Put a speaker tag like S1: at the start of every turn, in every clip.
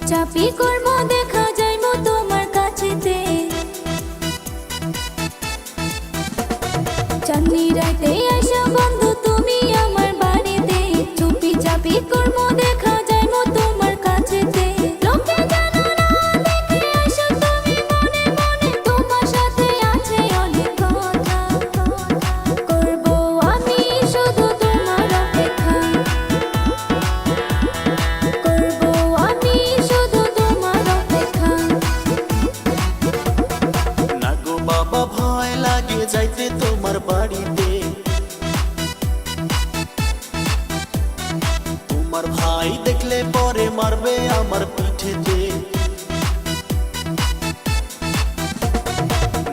S1: চাপি করব দেখা যাইব তোমার কাছেতে চাঁদনি রাতে আসা বন্ধু তুমি আমার বাড়িতে চুপি চাপি করব দেখা যাইব তোমার কাছেতে লোকে জানো না দেখে আসো তুমি মনে মনে তোমার সাথে আছে অনেক কথা করব আমি শুধু তোমার অপেক্ষা করব আমি শুধু তোমার অপেক্ষা
S2: না গো বাবা ভয় লাগে যাইতে তোমার বাড়িতে তোমার ভাই দেখলে পরে মারবে আমার পিঠেতে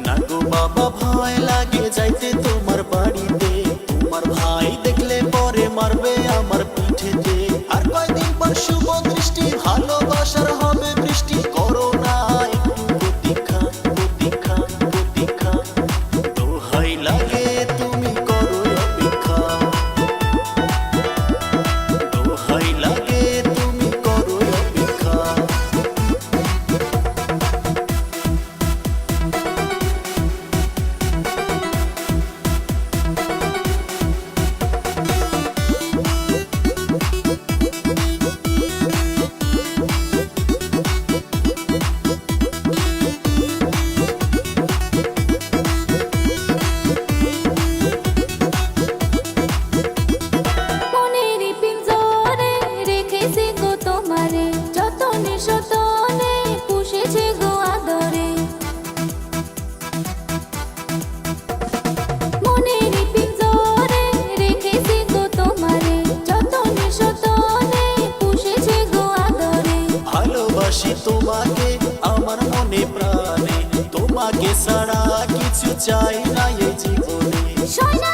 S2: না গো বাবা ভয় লাগে যাইতে তোমার বাড়িতে তোমার ভাই দেখলে পরে মারবে আমার পিঠেতে আর কয়দিন পর শুভ দৃষ্টি ভালোবাসার হবে বৃষ্টি করো না একটু প্রতীক্ষা প্রতীক্ষা প্রতীক্ষা দোহাই লাগে তুমি করো অপেক্ষা দোহাই লাগে তুমি করো অপেক্ষা
S1: মনের পিঞ্জরে রেখেছি গো তোমারে যতনে সতনে পুষেছি গো আদরে মনের পিঞ্জরে রেখেছি গো তোমারে যতনে সতনে পুষেছি গো আদরে
S2: ভালোবাসি তোমাকে আমার মনে প্রাণে তোমাকে ছাড়া কিছু চাই না এই জীবনে
S1: সয়না